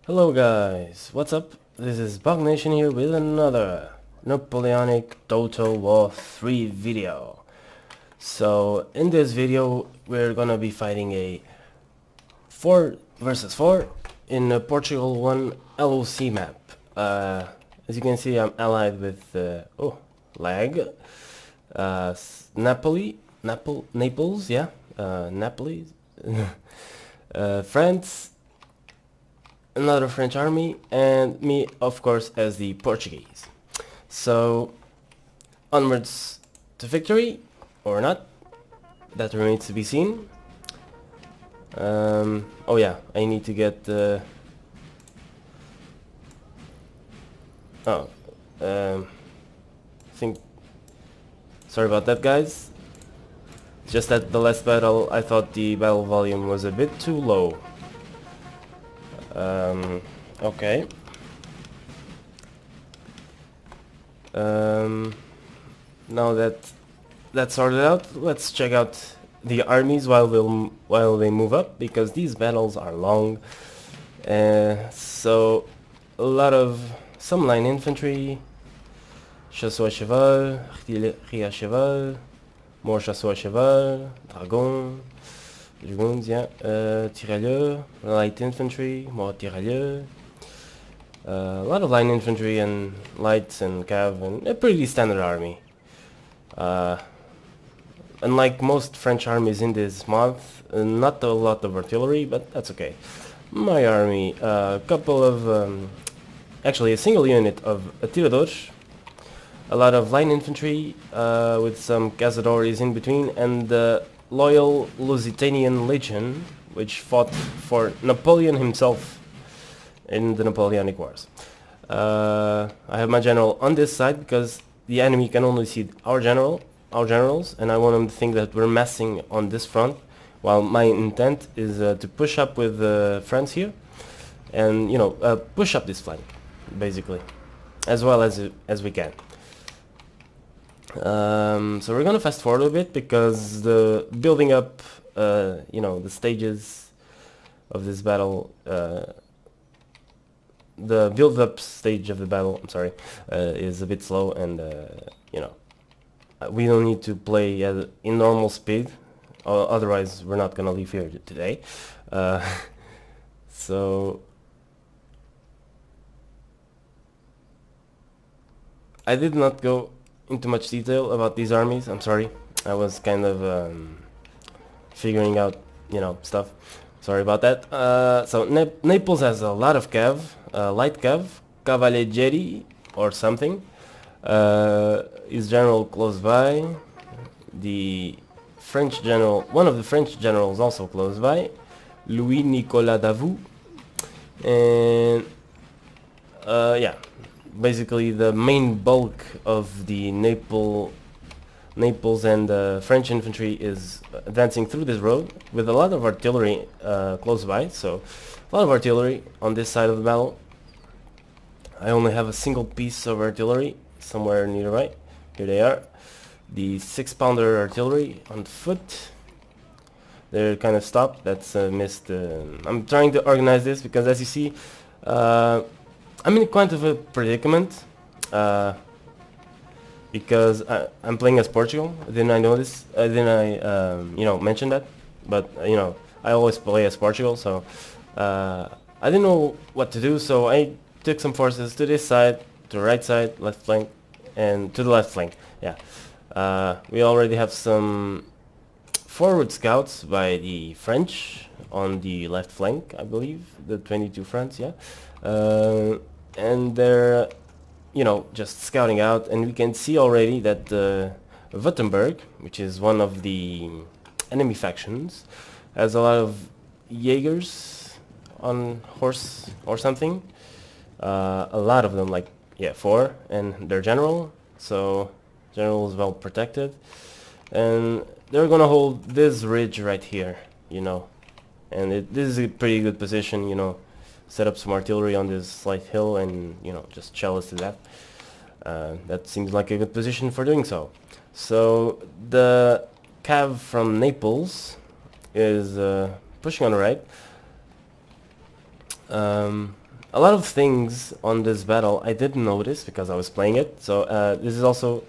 Hello guys, what's up? This is Bug Nation here with another Napoleonic Total War 3 video. So in this video we're gonna be fighting a 4 versus 4 in a Portugal 1 LOC map. As you can see, I'm allied with lag. Naples, yeah, Napoli, France, another French army, and me, of course, as the Portuguese. So onwards to victory, or not, that remains to be seen. Oh yeah, I need to get sorry about that, guys. Just at the last battle I thought the battle volume was a bit too low. Okay. Now that that's sorted out, let's check out the armies while they move up, because these battles are long. So a lot of some line infantry, chasseurs à cheval, artillerie à cheval, more chasseurs à cheval, dragoons, yeah, tirailleurs, light infantry, more tirailleurs, a lot of line infantry and lights and cav, and a pretty standard army. Unlike most French armies in this month, not a lot of artillery, but that's okay. My army, a couple of, actually a single unit of atiradores, a lot of line infantry with some cazadores in between, and the loyal Lusitanian Legion, which fought for Napoleon himself in the Napoleonic Wars. I have my general on this side because the enemy can only see our generals, and I want them to think that we're massing on this front, while my intent is to push up with France here, and push up this flank, basically, as well as we can. So we're gonna fast forward a bit, because the building up, the stages of this battle, the build-up stage of the battle, I'm sorry, is a bit slow, and we don't need to play in normal speed, otherwise we're not gonna leave here today. So I did not go into much detail about these armies, I'm sorry. I was kind of figuring out, stuff. Sorry about that. So Naples has a lot of cav, light cav, cavalieri or something. His general close by. The French general, one of the French generals also close by, Louis Nicolas Davout. And yeah, basically the main bulk of the Naples and French infantry is advancing through this road with a lot of artillery close by, so a lot of artillery on this side of the battle. I only have a single piece of artillery somewhere nearby. Here they are, the 6-pounder artillery on foot. They're kind of stopped, that's missed. I'm trying to organize this because, as you see, I'm in quite of a predicament, because I'm playing as Portugal. Didn't I know this? Didn't I, mention that? But I always play as Portugal, so I didn't know what to do. So I took some forces to this side, to the right side, left flank, and to the left flank. Yeah, we already have some forward scouts by the French on the left flank, I believe, the 22 France, yeah. And they're, just scouting out, and we can see already that Württemberg, which is one of the enemy factions, has a lot of Jaegers on horse or something. A lot of them, like, 4, and their general, so general is well protected. And they're gonna hold this ridge right here, and this is a pretty good position, set up some artillery on this slight hill and just shell us to that. That seems like a good position for doing so. So the cav from Naples is pushing on the right. a lot of things on this battle I didn't notice because I was playing it. So this is also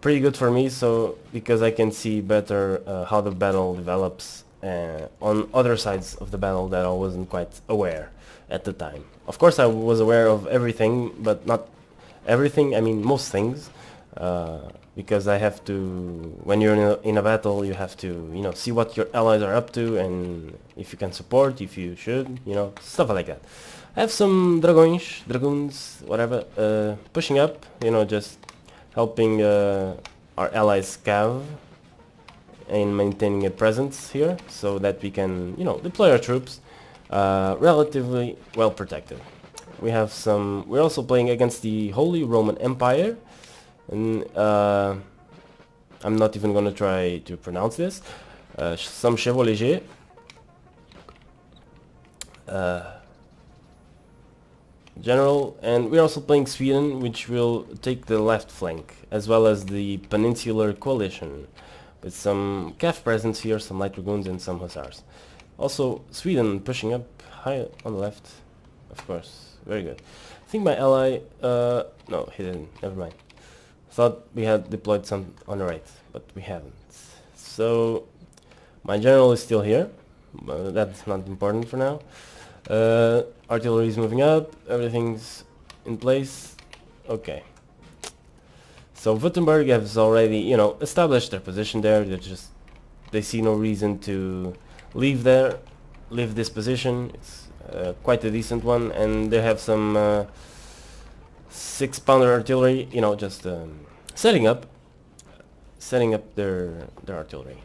pretty good for me, so because I can see better how the battle develops on other sides of the battle that I wasn't quite aware at the time. Of course I was aware of everything, but not everything, I mean most things, because I have to, when you're in a battle, you have to, you know, see what your allies are up to and if you can support, if you should, you know, stuff like that. I have some dragoons, whatever, pushing up, you know, just helping our allies cav and maintaining a presence here so that we can, you know, deploy our troops relatively well protected. We have some, we're also playing against the Holy Roman Empire, and I'm not even gonna try to pronounce this. Some Chevaux general, and we're also playing Sweden, which will take the left flank, as well as the Peninsular Coalition, with some cav presence here, some light dragoons and some hussars. Also, Sweden pushing up high on the left, of course, very good. I think my ally, no, he didn't, never mind. Thought we had deployed some on the right, but we haven't. So, my general is still here, but that's not important for now. Artillery is moving up, everything's in place. Okay. So Württemberg has already, you know, established their position there. They see no reason to leave this position. It's quite a decent one, and they have some 6-pounder artillery, you know, just setting up their artillery.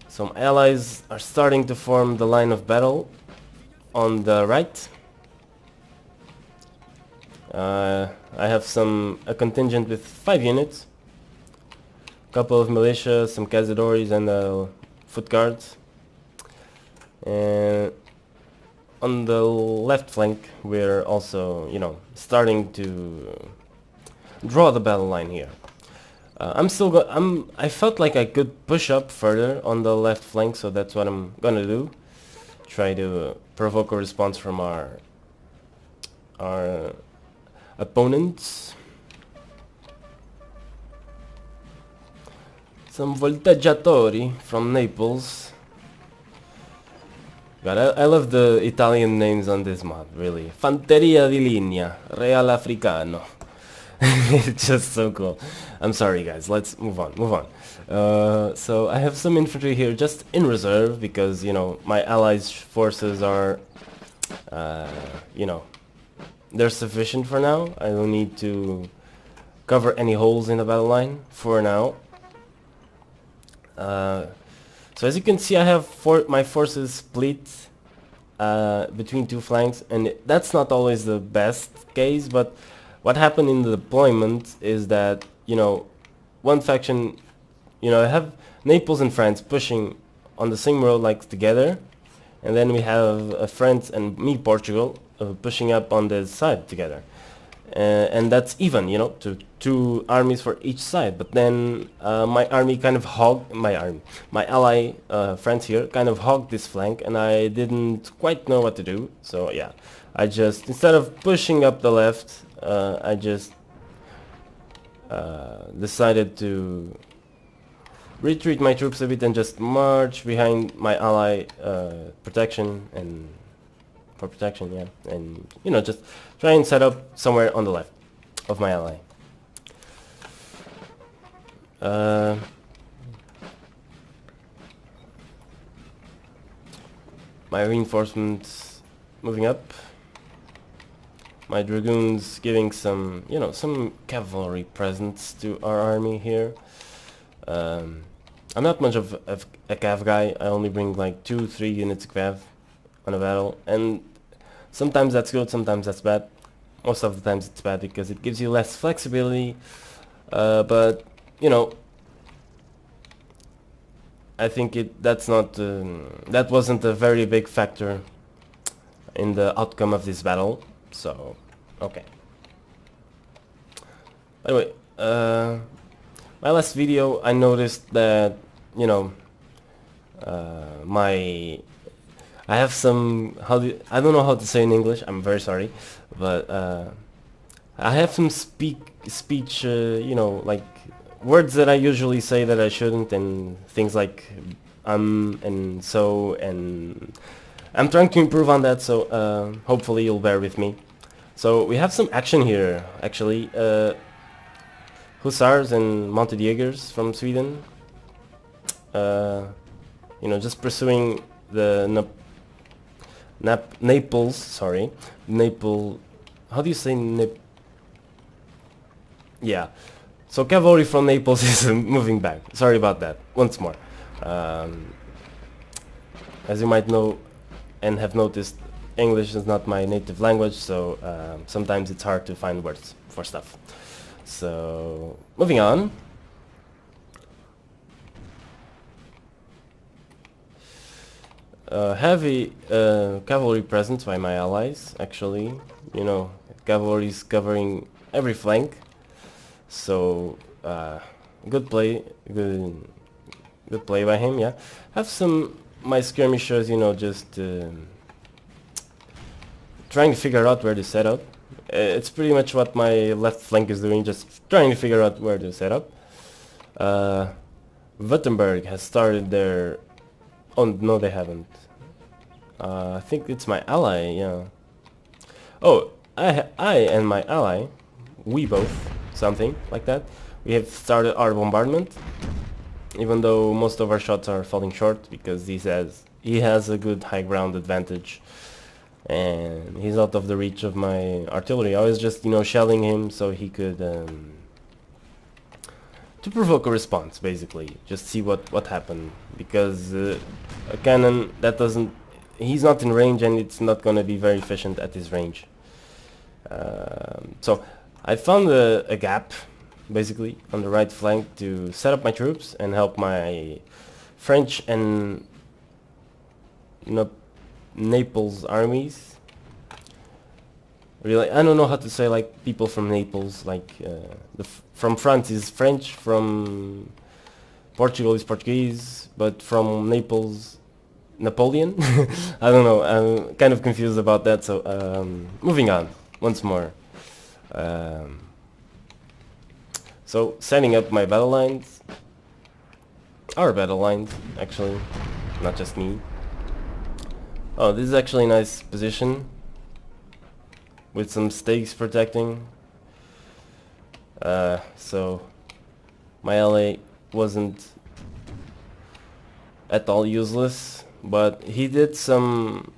Some allies are starting to form the line of battle on the right. I have a contingent with 5 units, couple of militia, some cazadores and foot guards. And on the left flank we're also, you know, starting to draw the battle line here. I felt like I could push up further on the left flank, so that's what I'm gonna do. Try to provoke a response from our opponents. Some volteggiatori from Naples. God, I love the Italian names on this mod, really. Fanteria di linea, Real Africano. It's just so cool. I'm sorry guys, let's move on. So I have some infantry here just in reserve because, you know, my allies' forces are, you know, they're sufficient for now. I don't need to cover any holes in the battle line for now. So as you can see, I have my forces split between 2 flanks, and that's not always the best case, but what happened in the deployment is that, you know, one faction, you know, I have Naples and France pushing on the same road like together, and then we have France and me, Portugal, pushing up on this side together. And that's even, you know, to 2 armies for each side. But then my army kind of hogged, my ally France here kind of hogged this flank, and I didn't quite know what to do. So yeah, I just, instead of pushing up the left, I just decided to retreat my troops a bit and just march behind my ally protection and for protection, yeah, and you know, just try and set up somewhere on the left of my ally. My reinforcements moving up. My dragoons giving some, you know, some cavalry presence to our army here. I'm not much of a cav guy. I only bring like 2-3 units of cav on a battle, and sometimes that's good, sometimes that's bad. Most of the times it's bad because it gives you less flexibility, but you know, I think that wasn't a very big factor in the outcome of this battle, so okay. By the way, my last video I noticed that, you know, I have some, I don't know how to say in English, I'm very sorry, but I have some speech, you know, like words that I usually say that I shouldn't, and things like and so, and I'm trying to improve on that, so hopefully you'll bear with me. So we have some action here, actually. Hussars and mounted Jaegers from Sweden. You know, just pursuing the Naples, sorry, how do you say yeah, so cavalry from Naples is moving back. Sorry about that, once more. As you might know and have noticed, English is not my native language, so sometimes it's hard to find words for stuff. So, moving on. Heavy cavalry presence by my allies, actually. You know, cavalry is covering every flank. So, good play by him, yeah. Have some, my skirmishers, you know, just trying to figure out where to set up. It's pretty much what my left flank is doing, just trying to figure out where to set up. Württemberg has started their... Oh, no, they haven't. I think it's my ally, yeah. Oh, I and my ally, we both, something like that. We have started our bombardment, even though most of our shots are falling short because he has a good high ground advantage, and he's out of the reach of my artillery. I was just, you know, shelling him so he could to provoke a response, basically, just see what happened, because a cannon that doesn't, he's not in range, and it's not going to be very efficient at his range. So I found a gap, basically, on the right flank to set up my troops and help my French and Naples armies. Really, I don't know how to say, like, people from Naples, like from France is French, from Portugal is Portuguese, but from Naples, Napoleon. I don't know, I'm kind of confused about that, so moving on once more. So setting up my battle lines, our battle lines, actually, not just me. Oh, this is actually a nice position with some stakes protecting. So my ally wasn't at all useless, but he did some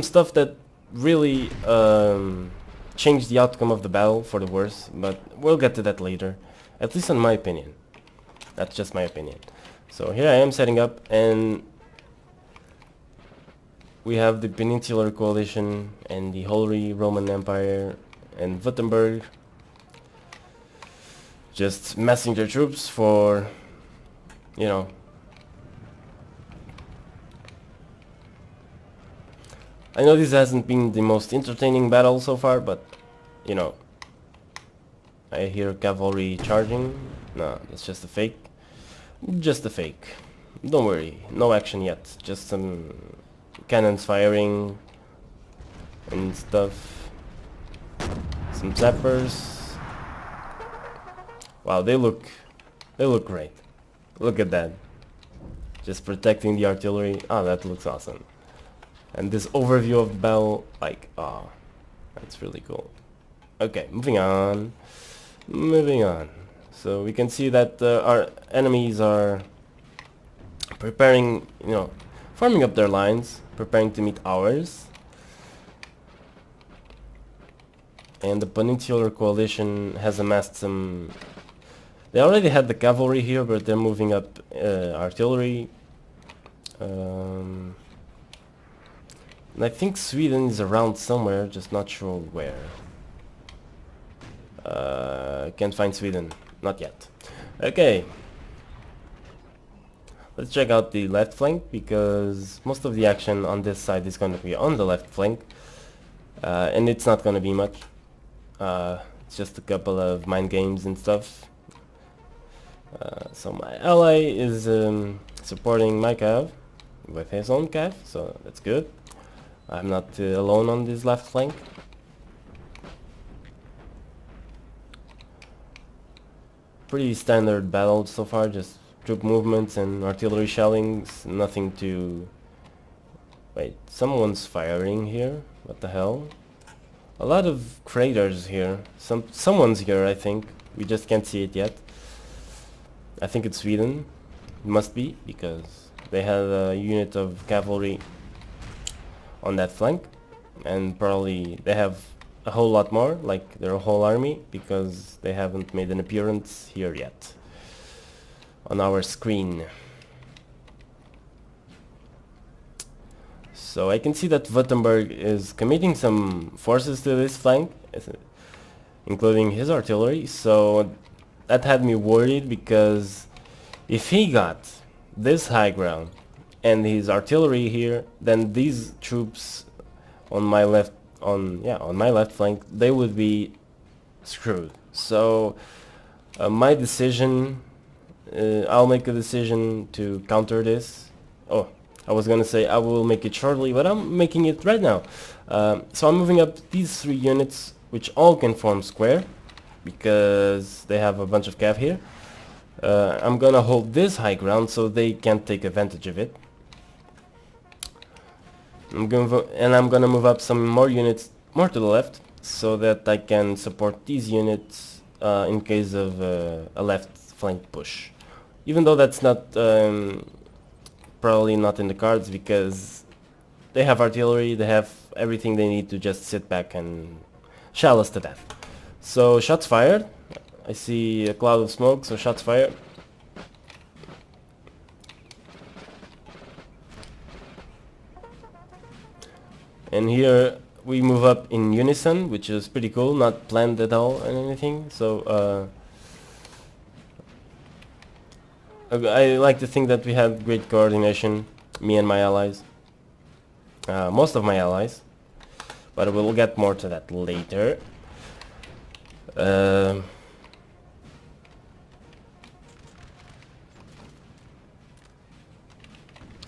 stuff that really changed the outcome of the battle for the worse, but we'll get to that later, at least in my opinion. That's just my opinion. So here I am setting up, and we have the Peninsular Coalition and the Holy Roman Empire and Württemberg just massing their troops for, you know, I know this hasn't been the most entertaining battle so far, but, you know, I hear cavalry charging. No, it's just a fake. Just a fake. Don't worry, no action yet, just some cannons firing and stuff. Some zappers. Wow, they look great. Look at that. Just protecting the artillery. Oh, that looks awesome. And this overview of battle, like, oh, that's really cool. Okay, moving on. So we can see that our enemies are preparing, you know, forming up their lines, preparing to meet ours. And the Peninsular Coalition has amassed some... They already had the cavalry here, but they're moving up artillery. And I think Sweden is around somewhere, just not sure where. Can't find Sweden, not yet. Okay. Let's check out the left flank, because most of the action on this side is going to be on the left flank. And it's not going to be much. It's just a couple of mind games and stuff. So my ally is supporting my cav with his own cav, so that's good. I'm not alone on this left flank. Pretty standard battle so far, just troop movements and artillery shellings, nothing to... Wait, someone's firing here? What the hell? A lot of craters here. Someone's here, I think. We just can't see it yet. I think it's Sweden. It must be, because they have a unit of cavalry on that flank. And probably they have a whole lot more, like their whole army, because they haven't made an appearance here yet on our screen. So I can see that Württemberg is committing some forces to this flank, including his artillery, so that had me worried, because if he got this high ground and his artillery here, then these troops on my left flank, they would be screwed. So my decision, I'll make a decision to counter this. Oh, I was gonna say I will make it shortly, but I'm making it right now. So I'm moving up these 3 units, which all can form square, because they have a bunch of cav here. I'm gonna hold this high ground so they can't take advantage of it. I'm gonna move up some more units more to the left, so that I can support these units in case of a left flank push. Even though that's not probably not in the cards, because they have artillery, they have everything they need to just sit back and shell us to death. So shots fired. I see a cloud of smoke, so shots fired. And here we move up in unison, which is pretty cool, not planned at all and anything. So I like to think that we have great coordination, me and my allies. Most of my allies. But we'll get more to that later.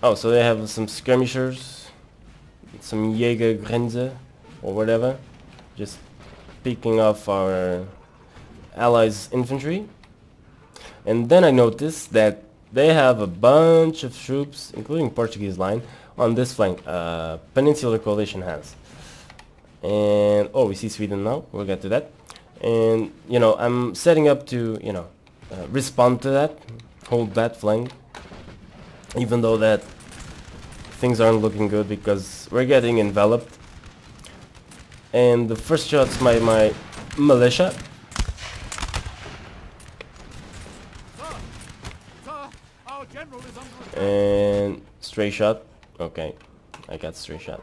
Oh, so they have some skirmishers, some Jägergrenze or whatever, just picking off our allies' infantry. And then I noticed that they have a bunch of troops, including Portuguese line, on this flank. Peninsular Coalition has. And oh, we see Sweden now. We'll get to that. And you know, I'm setting up to respond to that, hold that flank, even though that things aren't looking good because we're getting enveloped. And the first shot's my militia. And stray shot. Okay, I got stray shot.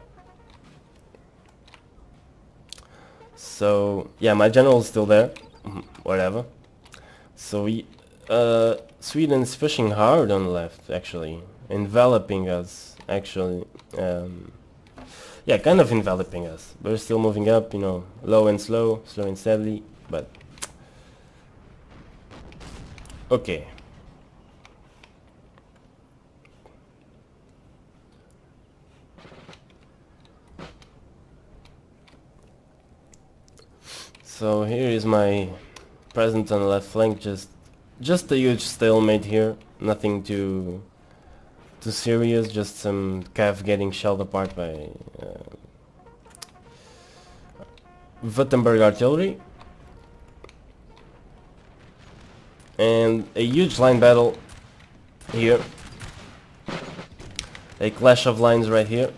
So yeah, my general is still there. Whatever. So we Sweden's pushing hard on the left, actually, enveloping us. Actually, yeah, kind of enveloping us. We're still moving up, you know, low and slow, slow and steadily, but okay. So here is my presence on the left flank, just a huge stalemate here, nothing too serious, just some cav getting shelled apart by Württemberg artillery. And a huge line battle here, a clash of lines right here.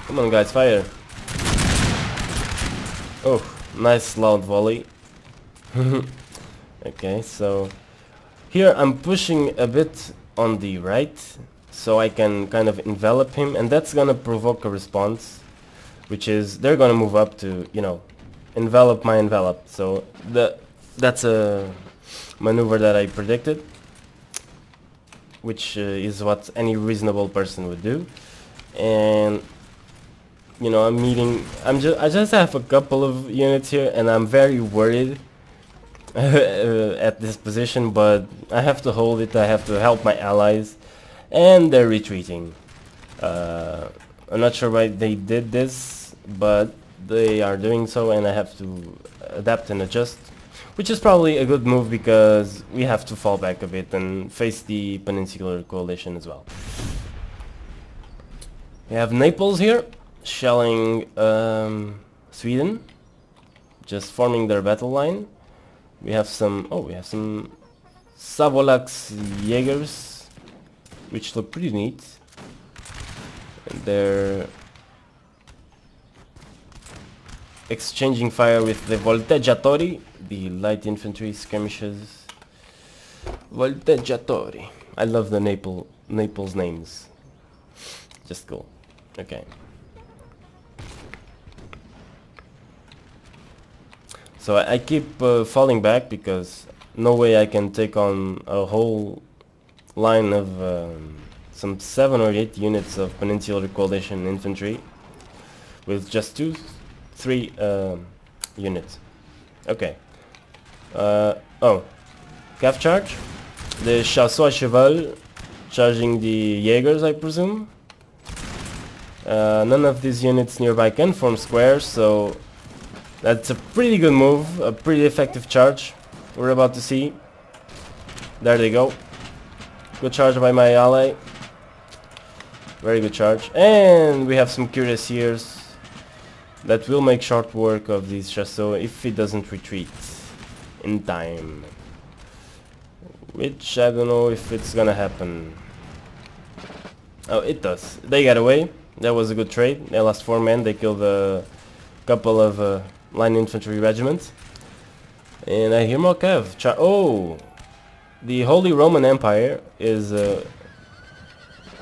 Come on guys, fire. Oh, nice loud volley. Okay, so here I'm pushing a bit on the right so I can kind of envelop him, and that's gonna provoke a response, which is they're gonna move up to, you know, envelop my envelope. So that's a maneuver that I predicted, which is what any reasonable person would do. And you know, I just have a couple of units here, and I'm very worried at this position, but I have to hold it. I have to help my allies, and they're retreating. I'm not sure why they did this, but they are doing so, and I have to adapt and adjust, which is probably a good move because we have to fall back a bit and face the Peninsular Coalition as well. We have Naples here, shelling Sweden, just forming their battle line. We have some Savolax Jaegers, which look pretty neat. And they're exchanging fire with the Volteggiatori, the light infantry skirmishers. Volteggiatori. I love the Naples names. Just cool. Okay. So I keep falling back because no way I can take on a whole line of some 7 or 8 units of Peninsular Coalition infantry with just 2-3 units. Okay. Oh, Cav charge. The Chasseurs à Cheval charging the Jaegers, I presume. None of these units nearby can form squares, so that's a pretty good move, a pretty effective charge we're about to see. There they go. Good charge by my ally. Very good charge. And we have some cuirassiers that will make short work of these Chasseurs if he doesn't retreat in time. Which I don't know if it's gonna happen. Oh, it does. They got away. That was a good trade. They lost 4 men. They killed a couple of line infantry regiments. And I hear more Cav. Oh! The Holy Roman Empire is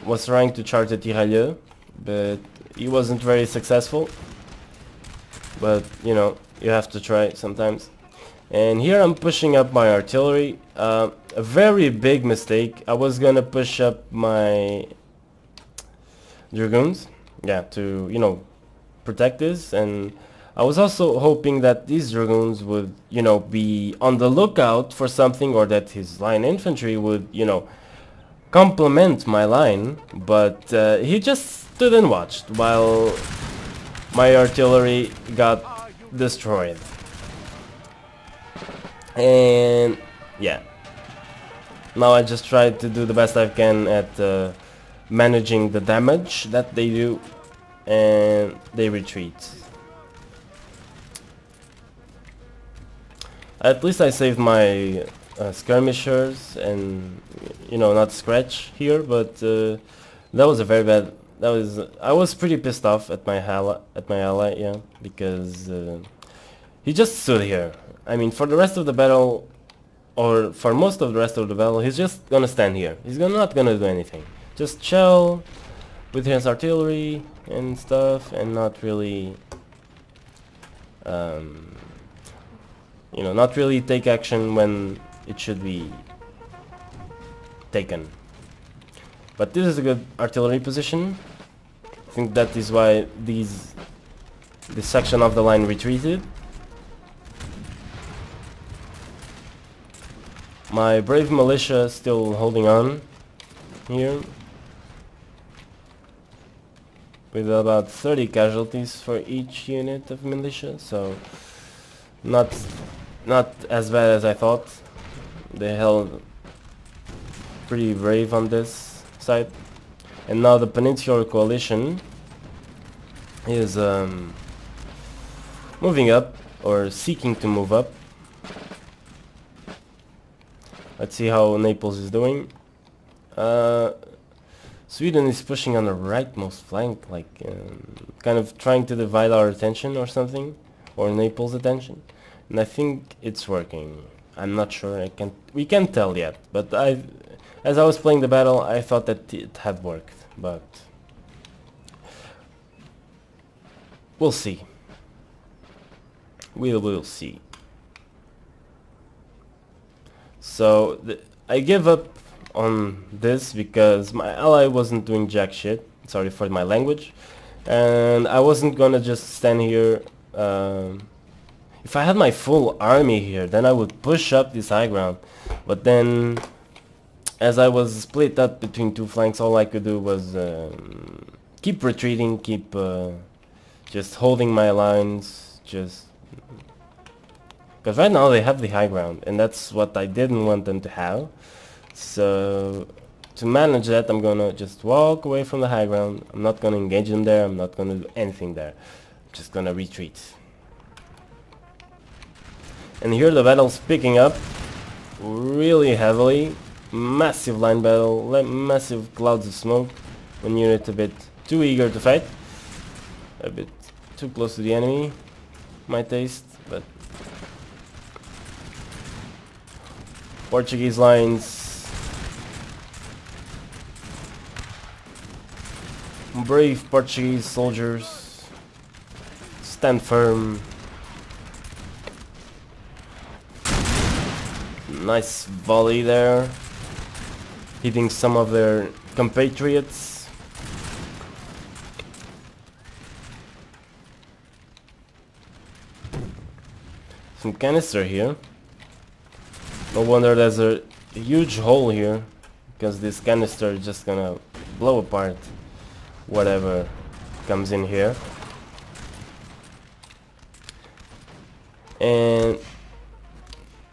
was trying to charge the Tirailleurs, but he wasn't very successful. But, you know, you have to try sometimes. And here I'm pushing up my artillery. A very big mistake. I was gonna push up my Dragoons, yeah, to, you know, protect this, and I was also hoping that these Dragoons would, you know, be on the lookout for something, or that his line infantry would, you know, complement my line, but he just stood and watched while my artillery got destroyed. And yeah, now I just try to do the best I can at managing the damage that they do, and they retreat. At least I saved my skirmishers and, you know, not scratch here, but that was a very bad. I was pretty pissed off at my ally, yeah, because he just stood here. I mean, for the rest of the battle, or for most of the rest of the battle, he's just gonna stand here. He's not gonna do anything. Just shell with his artillery and stuff, and not really, you know, not really take action when it should be taken. But this is a good artillery position. I think that is why this section of the line retreated. My brave militia still holding on here, with about 30 casualties for each unit of militia, so not as bad as I thought. They held pretty brave on this side. And now the Peninsular Coalition is moving up, or seeking to move up. Let's see how Naples is doing. Sweden is pushing on the rightmost flank, like kind of trying to divide our attention or something, or Naples' attention. And I think it's working. I'm not sure. We can't tell yet. But as I was playing the battle, I thought that it had worked. But we'll see. We will see. So I give up on this because my ally wasn't doing jack shit. Sorry for my language. And I wasn't gonna just stand here. If I had my full army here, then I would push up this high ground. But then, as I was split up between two flanks, all I could do was keep retreating, keep just holding my lines, just... Because right now they have the high ground, and that's what I didn't want them to have. So, to manage that, I'm gonna just walk away from the high ground. I'm not gonna engage them there, I'm not gonna do anything there. I'm just gonna retreat. And here the battle's picking up really heavily. Massive line battle, massive clouds of smoke. One unit a bit too eager to fight. A bit too close to the enemy, my taste, but... Portuguese lines. Brave Portuguese soldiers. Stand firm. Nice volley there. Hitting some of their compatriots. Some canister here. No wonder there's a huge hole here, because this canister is just gonna blow apart whatever comes in here. And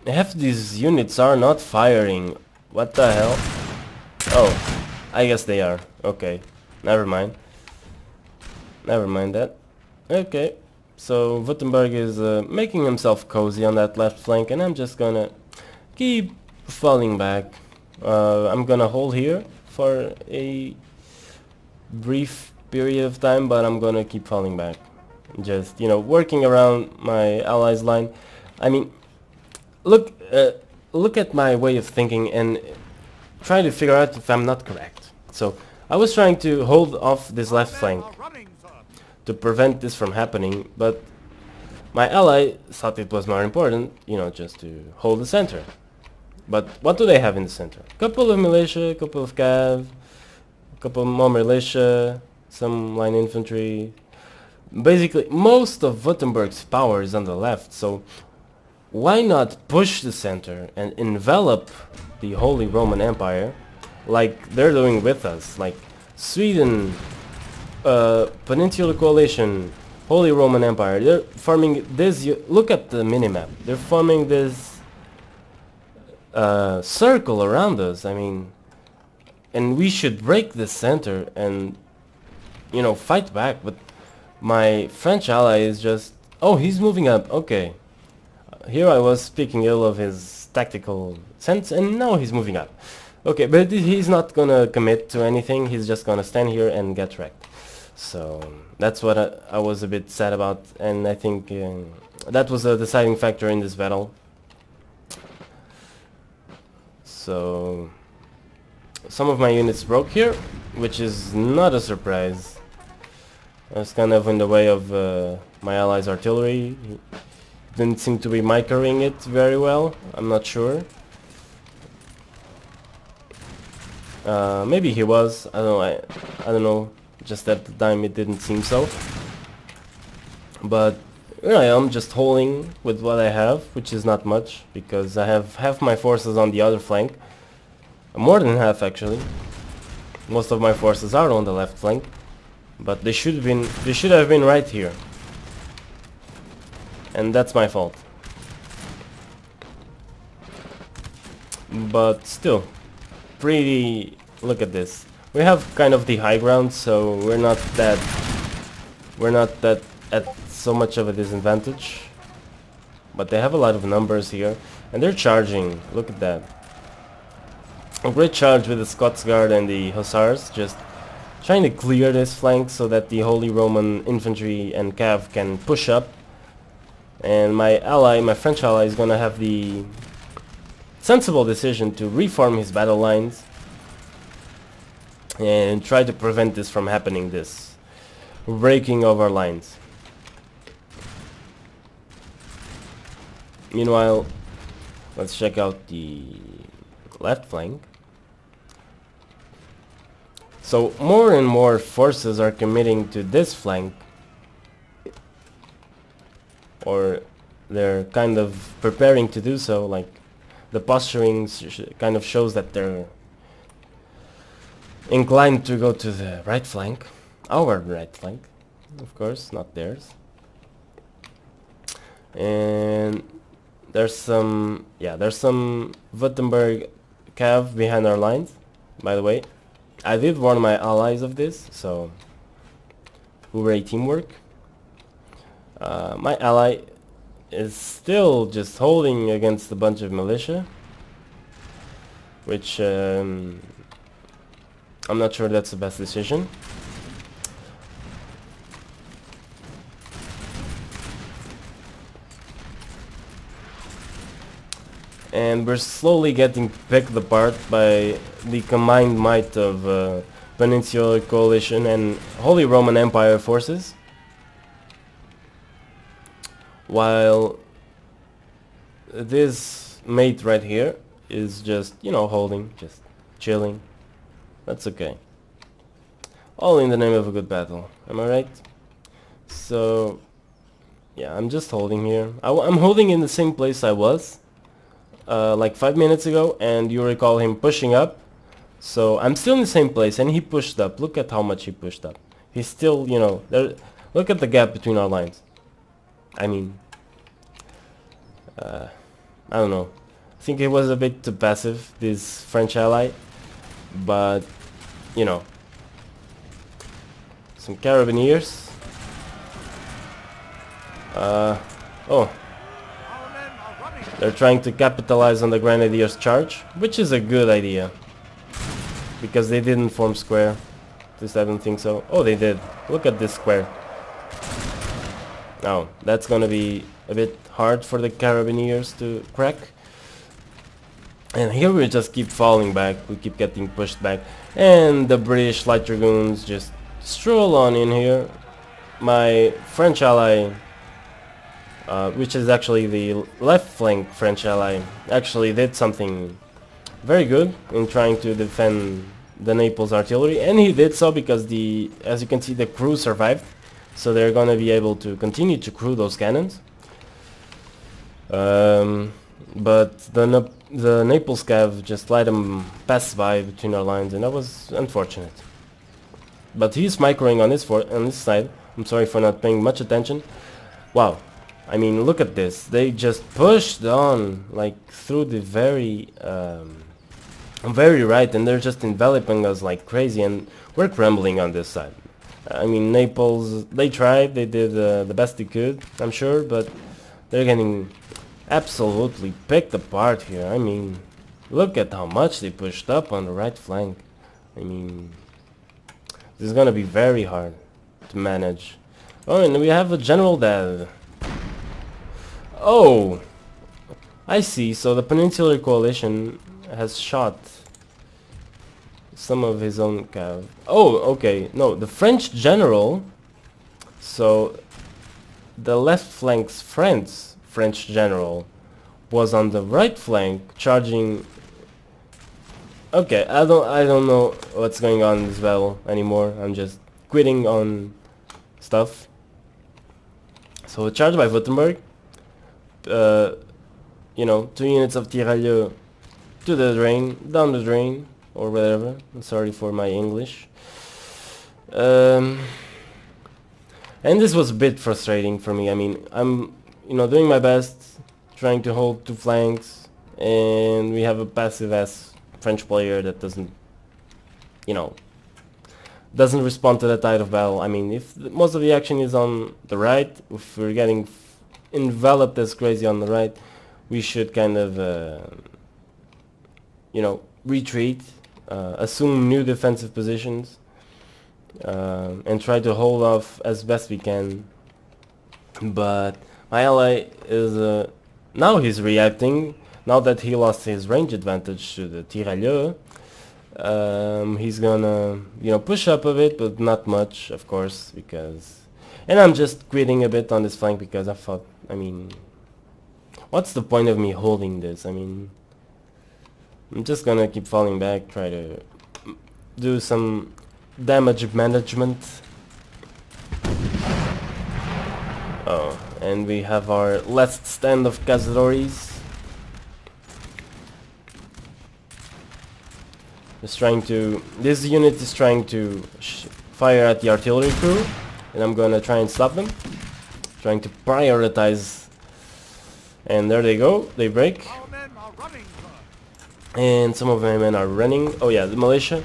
half these units are not firing. What the hell? Oh, I guess they are. Okay, never mind. Never mind that. Okay, so Württemberg is making himself cozy on that left flank, and I'm just gonna keep falling back. I'm gonna hold here for a brief period of time, but I'm gonna keep falling back. Just, you know, working around my allies' line. I mean, look at my way of thinking and try to figure out if I'm not correct. So I was trying to hold off this left flank to prevent this from happening, but my ally thought it was more important, you know, just to hold the center. But what do they have in the center? Couple of militia, couple of cav, couple more militia, some line infantry. Basically, most of Württemberg's power is on the left, so why not push the center and envelop the Holy Roman Empire like they're doing with us? Like Sweden, Peninsular Coalition, Holy Roman Empire, they're forming this... Look at the minimap. They're forming this circle around us. I mean, and we should break the center and, you know, fight back. But my French ally is just... Oh, he's moving up. Okay. Here I was speaking ill of his tactical sense, and now he's moving up. Okay, but he's not gonna commit to anything. He's just gonna stand here and get wrecked. So that's what I was a bit sad about, and I think that was a deciding factor in this battle. So some of my units broke here, which is not a surprise. I was kind of in the way of my allies' artillery. He didn't seem to be microing it very well. I'm not sure. Maybe he was. I don't know. I don't know. Just at the time it didn't seem so. But here I am, just holding with what I have, which is not much, because I have half my forces on the other flank. More than half, actually. Most of my forces are on the left flank, but they should have been right here. And that's my fault. But still, pretty... Look at this. We have kind of the high ground, so we're not that at so much of a disadvantage. But they have a lot of numbers here, and they're charging. Look at that. A great charge with the Scots Guard and the Hussars, just trying to clear this flank so that the Holy Roman infantry and cav can push up. And my ally, my French ally, is gonna have the sensible decision to reform his battle lines and try to prevent this from happening, this breaking of our lines. Meanwhile, let's check out the left flank. So more and more forces are committing to this flank, or they're kind of preparing to do so. Like the posturing kind of shows that they're inclined to go to the right flank, our right flank, of course, not theirs. And there's some Württemberg cav behind our lines, by the way. I did warn my allies of this, so hooray teamwork. My ally is still just holding against a bunch of militia, which I'm not sure that's the best decision. And we're slowly getting picked apart by the combined might of Peninsular Coalition and Holy Roman Empire forces, while this mate right here is just, you know, holding, just chilling. That's okay. All in the name of a good battle, am I right? So yeah, I'm just holding here. I'm holding in the same place I was like 5 minutes ago, and you recall him pushing up. So I'm still in the same place, and he pushed up. Look at how much he pushed up. He's still, you know, there. Look at the gap between our lines. I mean, I don't know. I think he was a bit too passive, this French ally, but you know, some Carabiniers. Oh. They're trying to capitalize on the Grenadiers' charge, which is a good idea, because they didn't form square. At least I don't think so. Oh, they did. Look at this square. Now, that's gonna be a bit hard for the Carabiniers to crack. And here we just keep falling back. We keep getting pushed back. And the British Light Dragoons just stroll on in here. My French ally, which is actually the left flank French ally, actually did something very good in trying to defend the Naples artillery, and he did so because as you can see, the crew survived, so they're gonna be able to continue to crew those cannons. But the Naples cav just let him pass by between our lines, and that was unfortunate. But he's microing on this side. I'm sorry for not paying much attention. Wow. I mean, look at this. They just pushed on, like, through the very right, and they're just enveloping us like crazy, and we're crumbling on this side. I mean, Naples, they tried, they did the best they could, I'm sure, but they're getting absolutely picked apart here. I mean, look at how much they pushed up on the right flank. I mean, this is gonna be very hard to manage. Oh, and we have a general dead. Oh, I see. So the Peninsular Coalition has shot some of his own cav. Oh, okay. No, the French general. So the left flank's French general was on the right flank charging. Okay, I don't know what's going on in this battle anymore. I'm just quitting on stuff. So a charge by Württemberg. You know, 2 units of tirailleurs to the drain, down the drain, or whatever. I'm sorry for my English. And this was a bit frustrating for me. I mean, I'm, you know, doing my best, trying to hold 2 flanks, and we have a passive-ass French player that doesn't, you know, doesn't respond to the tide of battle. I mean, if most of the action is on the right, if we're getting enveloped as crazy on the right, we should kind of, you know, retreat, assume new defensive positions, and try to hold off as best we can. But my ally is, now he's reacting, now that he lost his range advantage to the tirailleurs. He's gonna, you know, push up a bit, but not much, of course, because... And I'm just quitting a bit on this flank because I thought, I mean, what's the point of me holding this? I mean, I'm just gonna keep falling back, try to do some damage management. Oh, and we have our last stand of cazadores. This unit is trying to fire at the artillery crew, and I'm gonna try and stop them. Trying to prioritize, and there they go, they break. And some of my men are running. Oh yeah, the militia,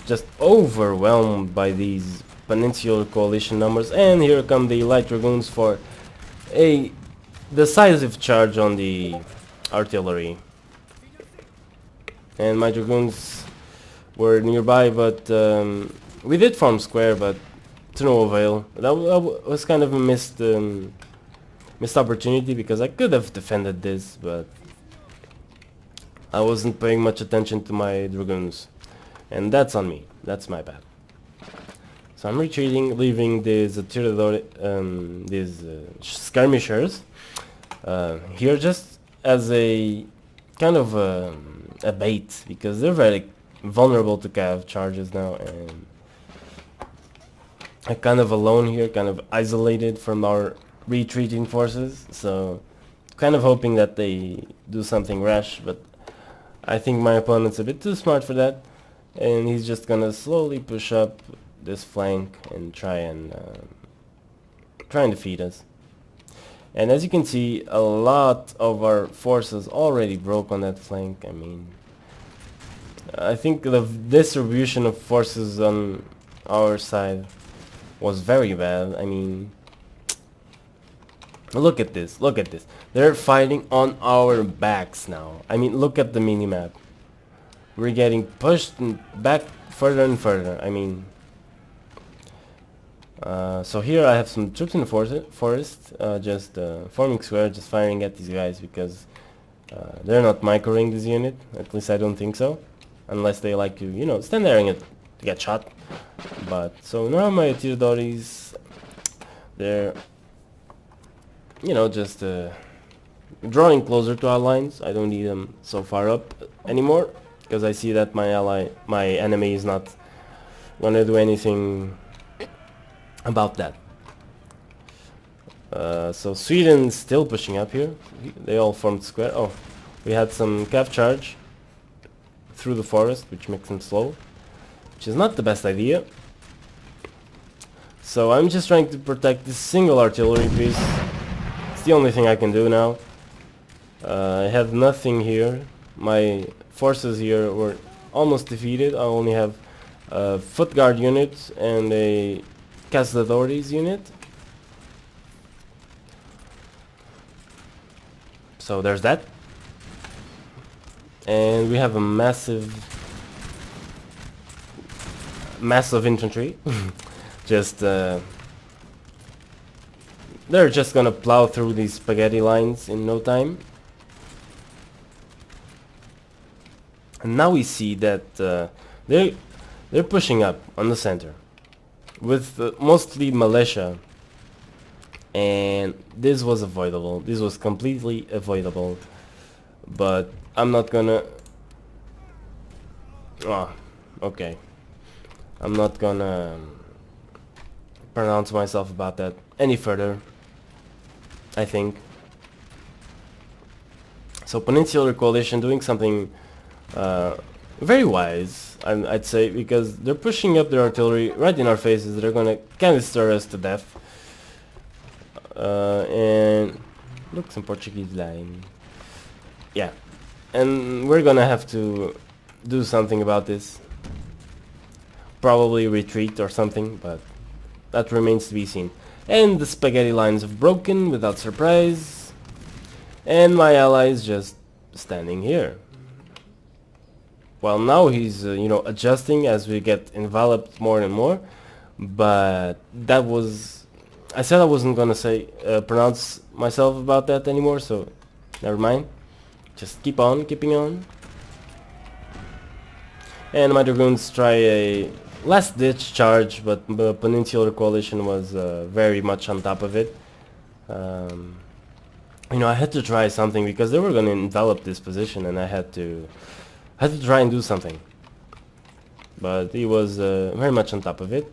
just overwhelmed by these Peninsular Coalition numbers, and here come the light dragoons for a decisive charge on the artillery. And my dragoons were nearby, but we did form square, but to no avail. That was kind of a missed opportunity, because I could have defended this, but I wasn't paying much attention to my dragoons, and that's on me. That's my bad. So I'm retreating, leaving these skirmishers here just as a kind of a bait, because they're very vulnerable to cav charges now, and I'm kind of alone here, kind of isolated from our retreating forces, so kind of hoping that they do something rash, but I think my opponent's a bit too smart for that, and he's just gonna slowly push up this flank and try and defeat us. And as you can see, a lot of our forces already broke on that flank. I mean, I think the distribution of forces on our side was very bad. I mean, look at this, look at this. They're fighting on our backs now. I mean, look at the minimap. We're getting pushed back further and further. I mean, so here I have some troops in the forest, just forming square, just firing at these guys, because they're not microing this unit. At least I don't think so, unless they like to, you know, stand there and get shot. But so now my artilleries, they're, you know, just drawing closer to our lines. I don't need them so far up anymore, because I see that my enemy is not gonna do anything about that. So Sweden's still pushing up here. They all formed square. Oh, we had some cav charge through the forest, which makes them slow, which is not the best idea. So I'm just trying to protect this single artillery piece. It's the only thing I can do now. I have nothing here. My forces here were almost defeated. I only have a foot guard unit and a cazadores unit. So there's that. And we have a massive infantry. Just they're just gonna plow through these spaghetti lines in no time. And now we see that they're pushing up on the center with mostly militia, and this was avoidable. This was completely avoidable, but I'm not gonna okay, I'm not gonna pronounce myself about that any further, I think. So Peninsular Coalition doing something very wise, I'd say, because they're pushing up their artillery right in our faces. They're gonna canister us to death. And look, some Portuguese line. Yeah, and we're gonna have to do something about this. Probably retreat or something, but that remains to be seen. And the spaghetti lines have broken without surprise, and my ally is just standing here. Well, now he's you know, adjusting as we get enveloped more and more, but that was, I said I wasn't gonna say pronounce myself about that anymore, so never mind. Just keep on keeping on. And my dragoons try a last ditch charge, but the Peninsular Coalition was very much on top of it. You know, I had to try something because they were gonna envelop this position, and I had to try and do something. but he was very much on top of it.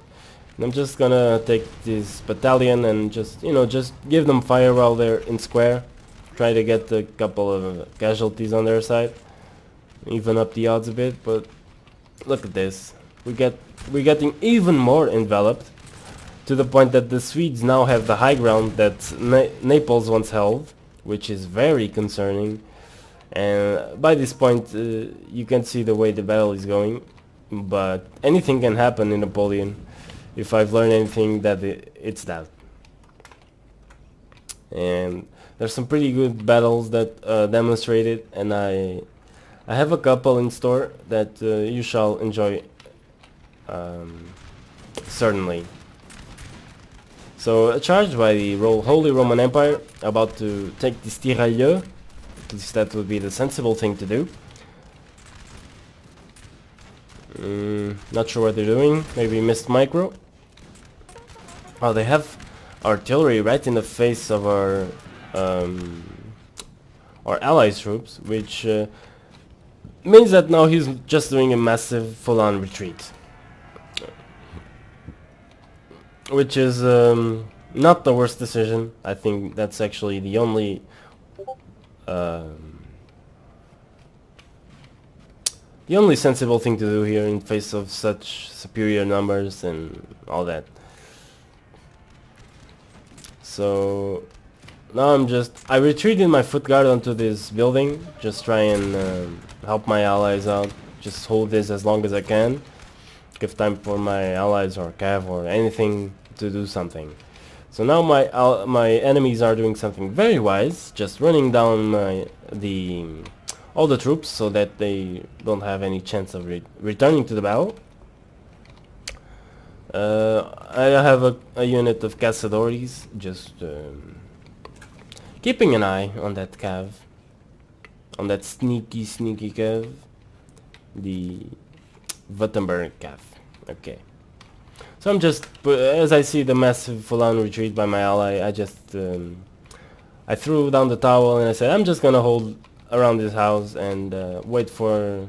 And I'm just gonna take this battalion and just, you know, just give them fire while they're in square. Try to get a couple of casualties on their side, even up the odds a bit. But look at this, we're getting even more enveloped, to the point that the Swedes now have the high ground that Naples once held, which is very concerning. And by this point, you can see the way the battle is going. But anything can happen in Napoleon. If I've learned anything, that it's that. And there's some pretty good battles that demonstrate it, and I have a couple in store that you shall enjoy, certainly. So a charge by the Holy Roman Empire, about to take this tirailleur. At least that would be the sensible thing to do. Not sure what they're doing. Maybe missed micro. Oh, they have artillery right in the face of our allies' troops, which means that now he's just doing a massive full-on retreat, which is not the worst decision. I think that's actually the only sensible thing to do here in face of such superior numbers and all that. So now I retreated my foot guard onto this building, just try and help my allies out, just hold this as long as I can, give time for my allies or cav or anything to do something. So now my enemies are doing something very wise, just running down all the troops so that they don't have any chance of returning to the battle. I have a unit of cazadores, just keeping an eye on that cav, on that sneaky cav, the Württemberg cav. Okay. So I'm just, as I see the massive full-on retreat by my ally, I threw down the towel and I said, I'm just gonna hold around this house and wait for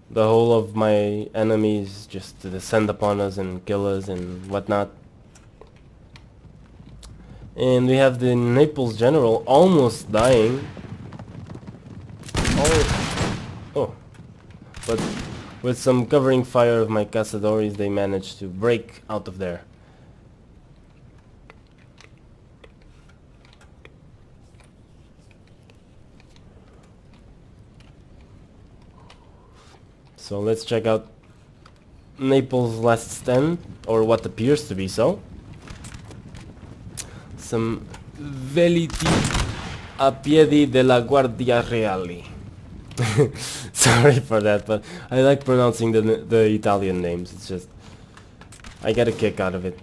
the whole of my enemies just to descend upon us and kill us and whatnot. And we have the Naples general almost dying. Oh, but with some covering fire of my cazadores, they managed to break out of there. So let's check out Naples' last stand, or what appears to be so. Some veliti a piedi della Guardia Reale. Sorry for that, but I like pronouncing the Italian names. It's just, I get a kick out of it.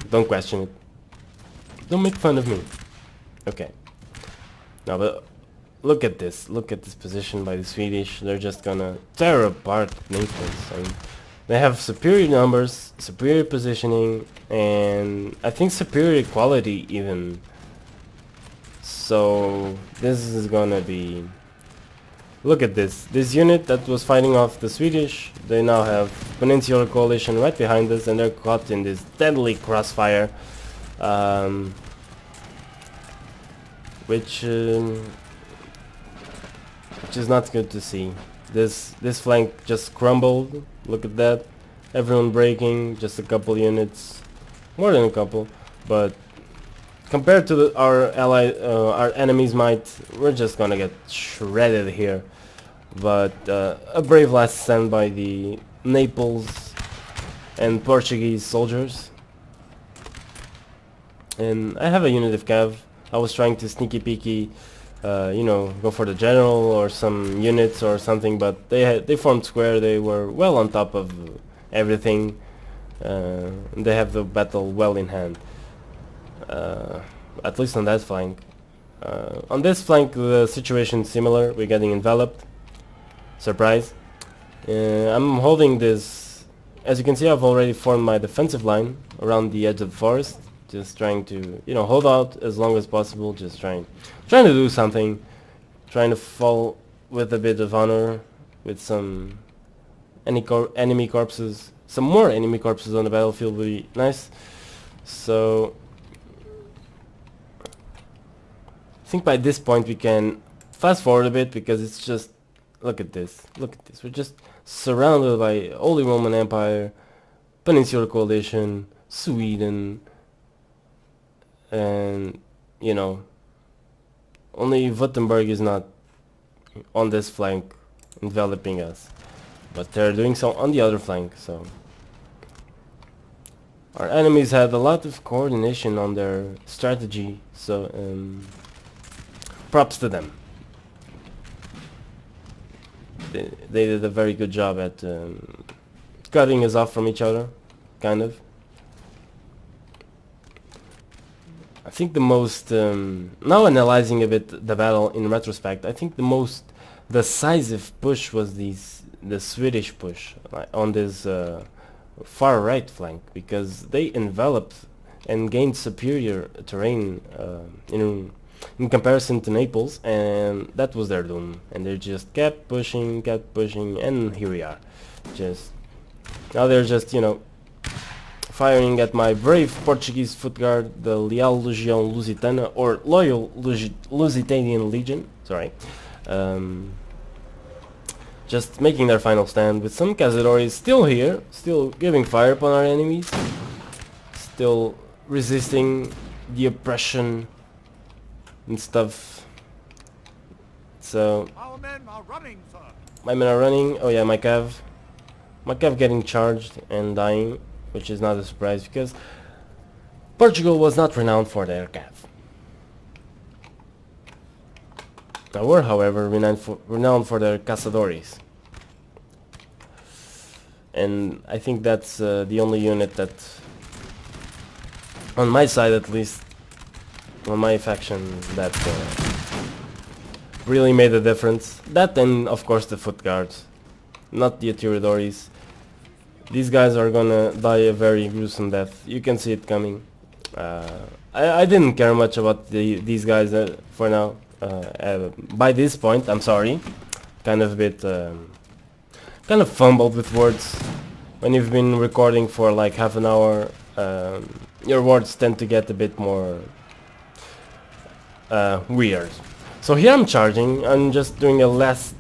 Don't question it. Don't make fun of me. Okay. Now, but look at this position by the Swedish. They're just gonna tear apart Naples. I mean, they have superior numbers, superior positioning, and I think superior quality even. So this is gonna be... Look at this. This unit that was fighting off the Swedish, they now have Peninsular Coalition right behind us, and they're caught in this deadly crossfire, which is not good to see. This flank just crumbled. Look at that. Everyone breaking. Just a couple units, more than a couple, but compared to our enemy's might, we're just gonna get shredded here. But a brave last stand by the Naples and Portuguese soldiers. And I have a unit of cav. I was trying to sneaky peeky, you know, go for the general or some units or something, but they formed square. They were well on top of everything. They have the battle well in hand. At least on that flank. On this flank, the situation is similar. We're getting enveloped. Surprise. I'm holding this. As you can see, I've already formed my defensive line around the edge of the forest. Just trying to, you know, hold out as long as possible. Just trying to do something. Trying to fall with a bit of honor, with some enemy corpses, some more enemy corpses on the battlefield would be nice. So I think by this point we can fast forward a bit, because it's just, look at this, we're just surrounded by Holy Roman Empire, Peninsular Coalition, Sweden, and you know, only Württemberg is not on this flank enveloping us, but they're doing so on the other flank. So our enemies had a lot of coordination on their strategy, so props to them. They did a very good job at cutting us off from each other, kind of. I think the most, now analyzing a bit the battle in retrospect, I think the most decisive push was the Swedish push on this far right flank, because they enveloped and gained superior terrain in comparison to Naples, and that was their doom. And they just kept pushing, and here we are. Just now they're just, you know, firing at my brave Portuguese foot guard, the Leal Legião Lusitana, or Loyal Lusitanian Legion. Sorry. Just making their final stand, with some Cazadores still here, still giving fire upon our enemies, still resisting the oppression and stuff. So Our men are running, sir. my men are running. Oh yeah, my cav getting charged and dying, which is not a surprise, because Portugal was not renowned for their cav. They were, however, renowned for their Cazadores. And I think that's the only unit that, on my side at least, on my faction, that really made a difference. That, and of course the foot guards, not the Atiradores. These guys are gonna die a very gruesome death. You can see it coming. I didn't care much about these guys for now. By this point, I'm sorry, kind of a bit, kind of fumbled with words. When you've been recording for like half an hour, your words tend to get a bit more weird. So here I'm charging. I'm just doing a last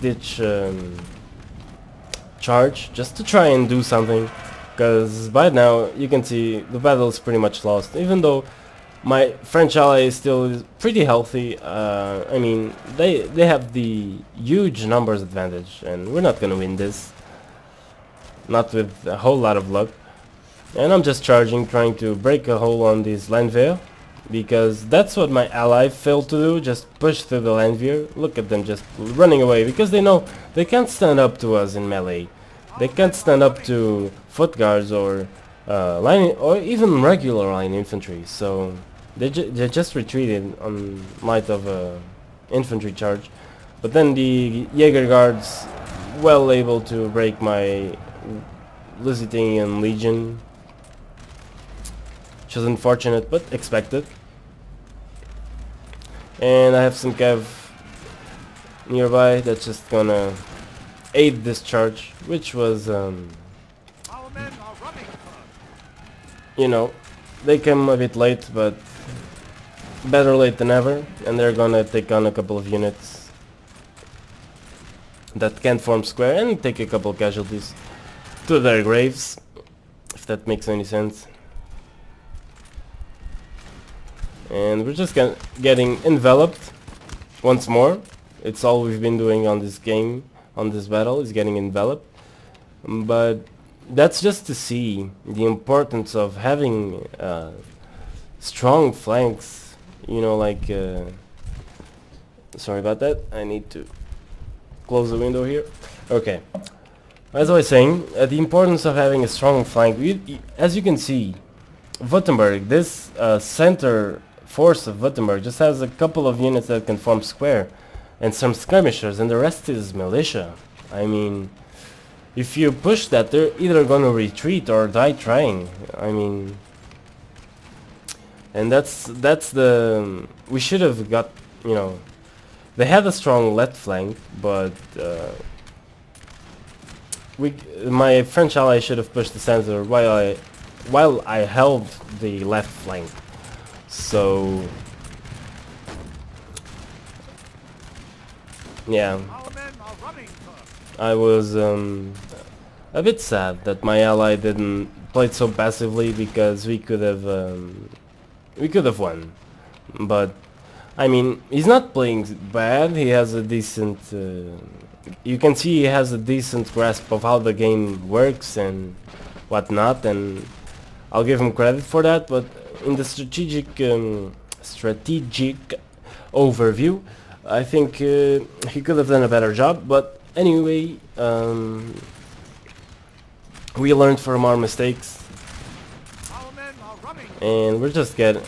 ditch charge, just to try and do something, because by now you can see the battle is pretty much lost. Even though my French ally is still pretty healthy, I mean, they have the huge numbers advantage, and we're not gonna win this, not with a whole lot of luck. And I'm just charging, trying to break a hole on this Landwehr, because that's what my ally failed to do, just push through the Landwehr. Look at them just running away, because they know they can't stand up to us in melee. They can't stand up to foot guards or line, or even regular line infantry, so they just retreated on light of infantry charge. But then the Jaeger guards well able to break my Lusitanian Legion, which was unfortunate but expected. And I have some cav nearby that's just gonna aid this charge, which was Our men are running, sir. you know, they came a bit late, but better late than never, and they're gonna take on a couple of units that can form square and take a couple casualties to their graves, if that makes any sense. And we're just getting enveloped once more. It's all we've been doing on this game, on this battle, is getting enveloped. But that's just to see the importance of having strong flanks, you know, like sorry about that, I need to close the window here. Okay, as I was saying, the importance of having a strong flank. As you can see, Württemberg, this center force of Württemberg just has a couple of units that can form square and some skirmishers, and the rest is militia. I mean, if you push that, they're either gonna retreat or die trying. I mean, and that's the, we should have got, you know, they had a strong left flank, but we my French ally should have pushed the center while I held the left flank. So yeah, Our men are running first. I was a bit sad that my ally didn't play so passively, because we could have won. But I mean, he's not playing bad. He has a decent. You can see he has a decent grasp of how the game works and whatnot, and I'll give him credit for that. But in the strategic overview, I think he could have done a better job. But anyway, we learned from our mistakes, Our men are running. and we're just getting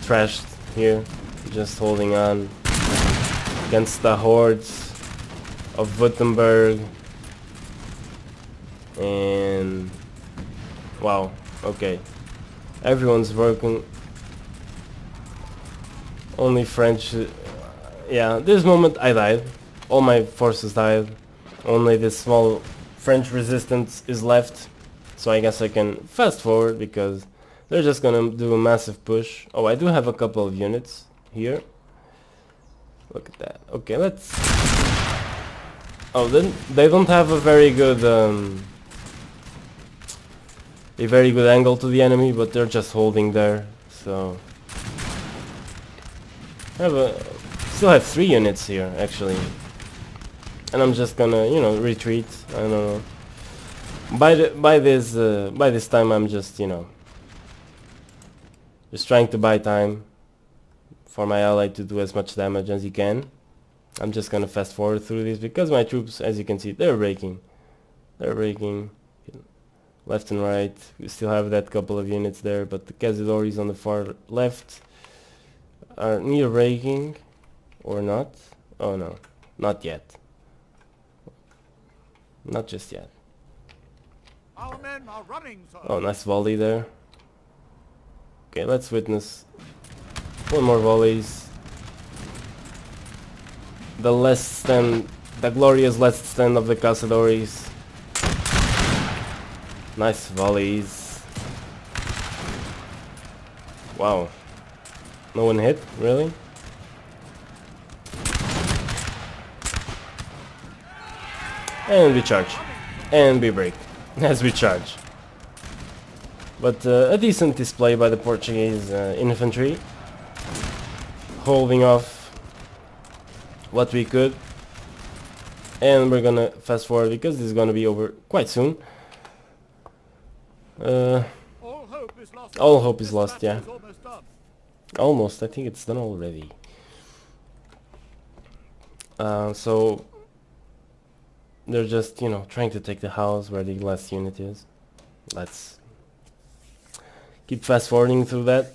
trashed here, just holding on against the hordes of Württemberg. And wow, okay, everyone's working. Only French. Yeah, this moment I died. All my forces died. Only this small French resistance is left. So I guess I can fast forward, because they're just gonna do a massive push. Oh, I do have a couple of units here. Look at that. Okay, let's... Oh, then they don't have a very good angle to the enemy, but they're just holding there. So still have 3 units here actually, and I'm just gonna, you know, retreat. I don't know. By this time I'm just, you know, just trying to buy time for my ally to do as much damage as he can. I'm just gonna fast forward through this, because my troops, as you can see, they're raking left and right. We still have that couple of units there, but the Cazadores on the far left are near raking, or not. Oh no, not yet, not just yet. Our men are running first. Oh, nice volley there. Okay, let's witness one more volleys. The glorious last stand of the Cazadores. Nice volleys. Wow. No one hit? Really? And we charge. And we break. As we charge. But a decent display by the Portuguese infantry. Holding off what we could. And we're gonna fast forward, because this is gonna be over quite soon. All hope is lost. All hope is This lost, yeah. battle is almost done. Almost, I think it's done already. So they're just, you know, trying to take the house where the last unit is. Let's keep fast forwarding through that.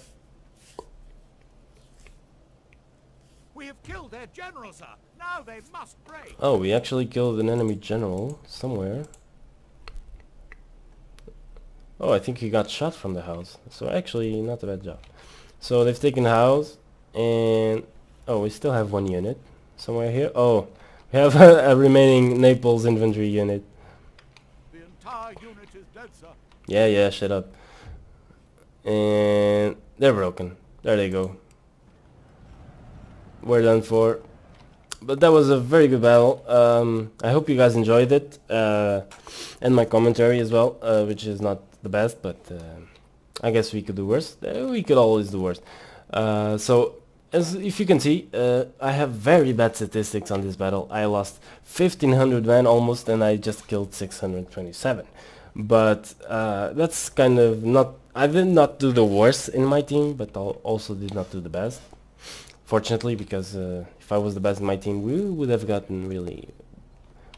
We have killed their general, sir. Now they must break. Oh, we actually killed an enemy general somewhere. Oh, I think he got shot from the house. So actually, not a bad job. So they've taken the house, and oh, we still have 1 unit somewhere here. Oh, we have a remaining Naples infantry unit. The entire unit is dead, sir. Yeah, shut up. And they're broken. There they go. We're done for. But that was a very good battle. I hope you guys enjoyed it, and my commentary as well, which is not the best, but I guess we could do worse. We could always do worse. So, as if you can see, I have very bad statistics on this battle. I lost 1,500 men almost, and I just killed 627. But that's kind of not... I did not do the worst in my team, but I also did not do the best. Fortunately, because if I was the best in my team, we would have gotten really...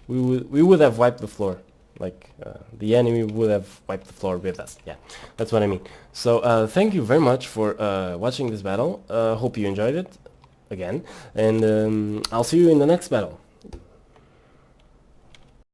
We would have wiped the floor. Like, the enemy would have wiped the floor with us. Yeah, that's what I mean. So, thank you very much for watching this battle. Hope you enjoyed it, again. And I'll see you in the next battle.